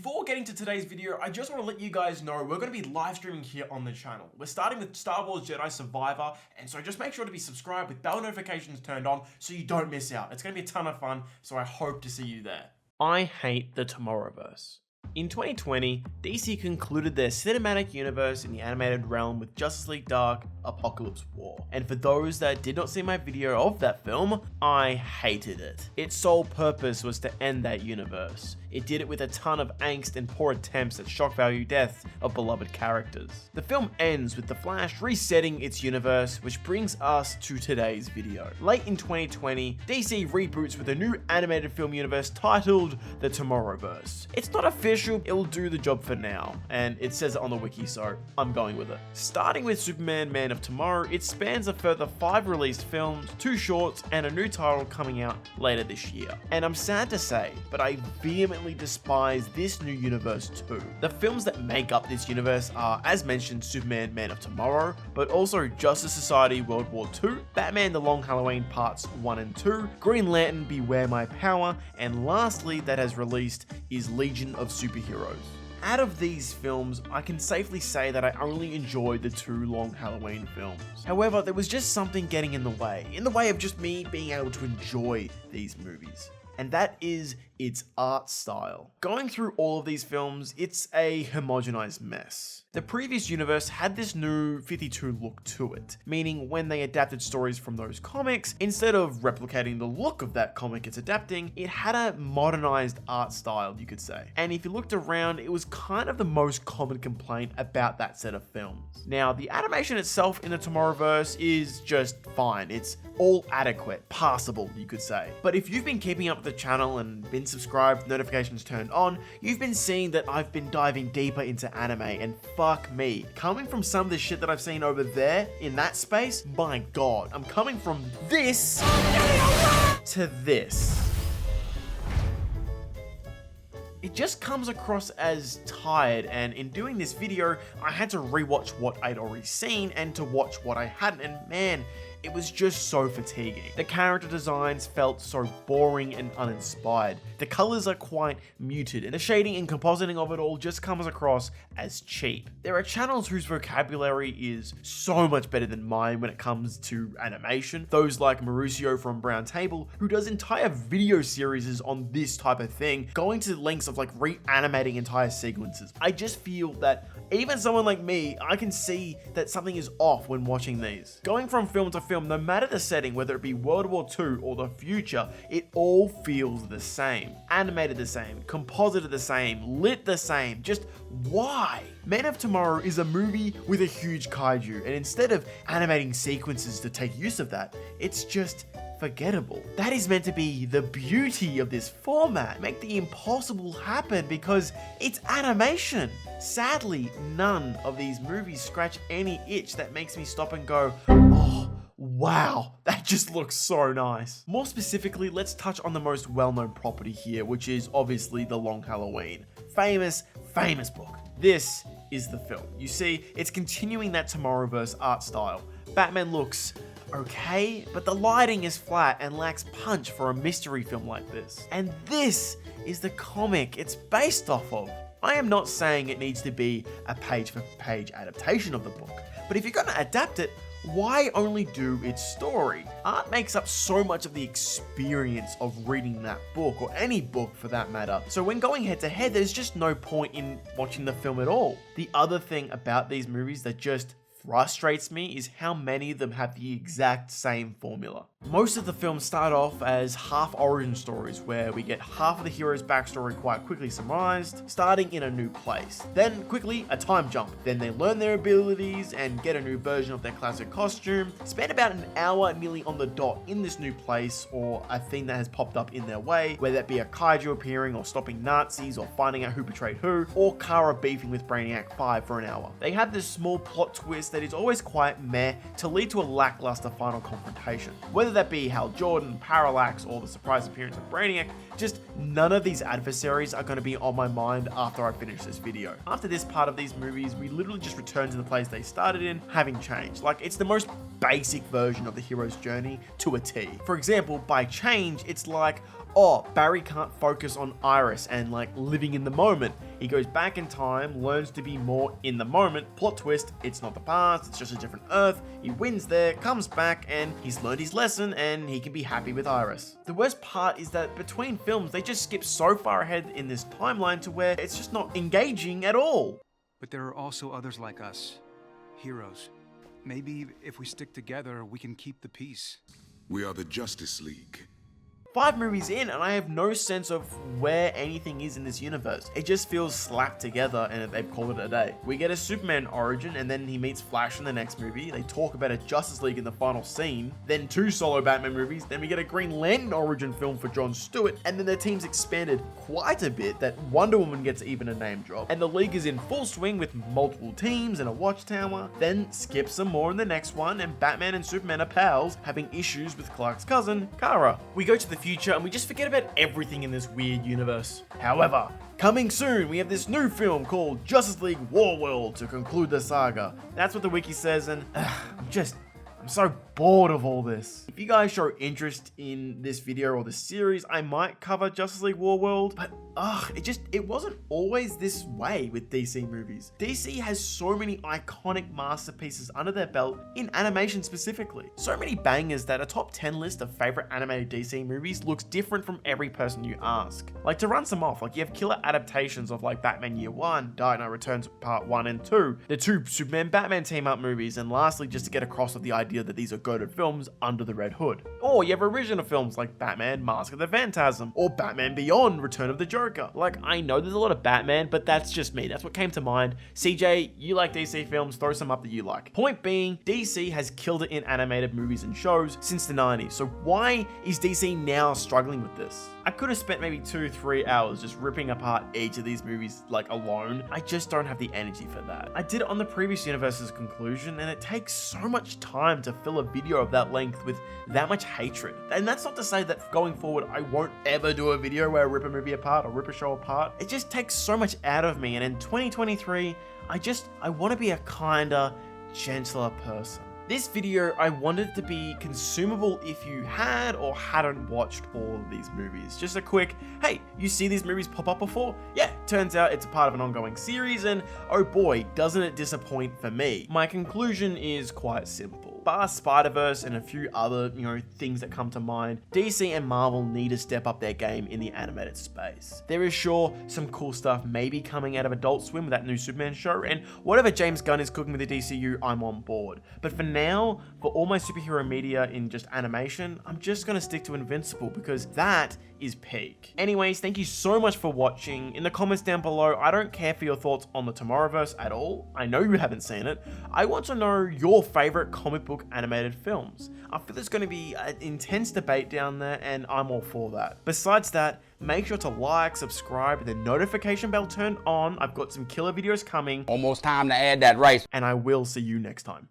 Before getting to today's video, I just want to let you guys know we're going to be live streaming here on the channel. We're starting with Star Wars Jedi Survivor, and so just make sure to be subscribed with bell notifications turned on so you don't miss out. It's going to be a ton of fun, so I hope to see you there. I hate the Tomorrowverse. In 2020, DC concluded their cinematic universe in the animated realm with Justice League Dark: Apocalypse War. And for those that did not see my video of that film, I hated it. Its sole purpose was to end that universe. It did it with a ton of angst and poor attempts at shock value deaths of beloved characters. The film ends with the Flash resetting its universe, which brings us to today's video. Late in 2020, DC reboots with a new animated film universe titled The Tomorrowverse. It's not official, it'll do the job for now, and it says it on the wiki, so I'm going with it. Starting with Superman Man of Tomorrow, it spans a further 5 released films, 2 shorts, and a new title coming out later this year. And I'm sad to say, but I vehemently despise this new universe too. The films that make up this universe are, as mentioned, Superman Man of Tomorrow, but also Justice Society World War II, Batman The Long Halloween Parts 1 and 2, Green Lantern Beware My Power, and lastly that has released is Legion of Superheroes. Out of these films, I can safely say that I only enjoyed the 2 Long Halloween films. However, there was just something getting in the way of just me being able to enjoy these movies. And that is its art style. Going through all of these films, it's a homogenized mess. The previous universe had this new 52 look to it, meaning when they adapted stories from those comics, instead of replicating the look of that comic it's adapting, it had a modernized art style, you could say. And if you looked around, it was kind of the most common complaint about that set of films. Now, the animation itself in the Tomorrowverse is just fine. It's all adequate, passable, you could say. But if you've been keeping up with the channel and been subscribed, notifications turned on, you've been seeing that I've been diving deeper into anime, and fuck me. Coming from some of the shit that I've seen over there in that space, my god, I'm coming from this to this. It just comes across as tired, and in doing this video, I had to rewatch what I'd already seen and to watch what I hadn't, and man, it was just so fatiguing. The character designs felt so boring and uninspired. The colors are quite muted, and the shading and compositing of it all just comes across as cheap. There are channels whose vocabulary is so much better than mine when it comes to animation. Those like Mauricio from Brown Table, who does entire video series on this type of thing, going to lengths of like reanimating entire sequences. I just feel that even someone like me, I can see that something is off when watching these. Going from film to film, no matter the setting, whether it be World War II or the future, it all feels the same. Animated the same, composited the same, lit the same. Just why? Man of Tomorrow is a movie with a huge kaiju, and instead of animating sequences to take use of that, it's just forgettable. That is meant to be the beauty of this format. Make the impossible happen because it's animation. Sadly, none of these movies scratch any itch that makes me stop and go, oh, wow, that just looks so nice. More specifically, let's touch on the most well-known property here, which is obviously The Long Halloween. Famous book. This is the film. You see, it's continuing that Tomorrowverse art style. Batman looks okay, but the lighting is flat and lacks punch for a mystery film like this. And this is the comic it's based off of. I am not saying it needs to be a page-for-page adaptation of the book, but if you're gonna adapt it, why only do its story? Art makes up so much of the experience of reading that book, or any book for that matter. So when going head to head, there's just no point in watching the film at all. The other thing about these movies that just frustrates me is how many of them have the exact same formula. Most of the films start off as half origin stories where we get half of the hero's backstory quite quickly summarized, starting in a new place. Then quickly a time jump. Then they learn their abilities and get a new version of their classic costume, spend about an hour nearly on the dot in this new place or a thing that has popped up in their way, whether that be a kaiju appearing or stopping Nazis or finding out who betrayed who, or Kara beefing with Brainiac 5 for an hour. They have this small plot twist that is always quite meh to lead to a lackluster final confrontation. Whether that be Hal Jordan, Parallax, or the surprise appearance of Brainiac, just none of these adversaries are going to be on my mind after I finish this video. After this part of these movies, we literally just return to the place they started in, having changed. Like, it's the most basic version of the hero's journey to a T. For example, by change, it's like, oh, Barry can't focus on Iris and like living in the moment. He goes back in time, learns to be more in the moment. Plot twist, it's not the past, it's just a different Earth. He wins there, comes back, and he's learned his lesson and he can be happy with Iris. The worst part is that between films, they just skip so far ahead in this timeline to where it's just not engaging at all. But there are also others like us, heroes. Maybe if we stick together, we can keep the peace. We are the Justice League. 5 movies in and I have no sense of where anything is in this universe. It just feels slapped together and they've called it a day. We get a Superman origin and then he meets Flash in the next movie. They talk about a Justice League in the final scene. Then 2 solo Batman movies. Then we get a Green Lantern origin film for Jon Stewart. And then their team's expanded quite a bit that Wonder Woman gets even a name drop. And the League is in full swing with multiple teams and a watchtower. Then skip some more in the next one and Batman and Superman are pals having issues with Clark's cousin, Kara. We go to the future and we just forget about everything in this weird universe. However, coming soon, we have this new film called Justice League Warworld to conclude the saga. That's what the wiki says, and I'm so bored of all this. If you guys show interest in this video or this series, I might cover Justice League Warworld, but it wasn't always this way with DC movies. DC has so many iconic masterpieces under their belt in animation specifically. So many bangers that a top 10 list of favorite animated DC movies looks different from every person you ask. Like, to run some off, like you have killer adaptations of like Batman Year 1, Dark Knight Returns Part 1 and 2, the 2 Superman Batman team up movies, and lastly just to get across with the idea that these are goated films under the Red Hood. Or you have original films like Batman Mask of the Phantasm or Batman Beyond Return of the Joker. Like, I know there's a lot of Batman, but that's just me. That's what came to mind. CJ, you like DC films, throw some up that you like. Point being, DC has killed it in animated movies and shows since the 90s. So why is DC now struggling with this? I could have spent maybe 2-3 hours just ripping apart each of these movies like alone. I just don't have the energy for that. I did it on the previous universe's conclusion and it takes so much time to fill a video of that length with that much hatred. And that's not to say that going forward I won't ever do a video where I rip a movie apart or rip a show apart. It just takes so much out of me, and in 2023 I want to be a kinder, gentler person. This video, I wanted to be consumable if you had or hadn't watched all of these movies. Just a quick, hey, you see these movies pop up before? Yeah, turns out it's a part of an ongoing series, and oh boy, doesn't it disappoint for me. My conclusion is quite simple. Bar Spider-Verse and a few other, things that come to mind, DC and Marvel need to step up their game in the animated space. There is sure some cool stuff maybe coming out of Adult Swim with that new Superman show, and whatever James Gunn is cooking with the DCU, I'm on board. But for now, for all my superhero media in just animation, I'm just gonna stick to Invincible because that is peak. Anyways, thank you so much for watching. In the comments down below, I don't care for your thoughts on the Tomorrowverse at all. I know you haven't seen it. I want to know your favorite comic book animated films. I feel there's going to be an intense debate down there and I'm all for that. Besides that, make sure to like, subscribe, and the notification bell turned on. I've got some killer videos coming. Almost time to add that rice. And I will see you next time.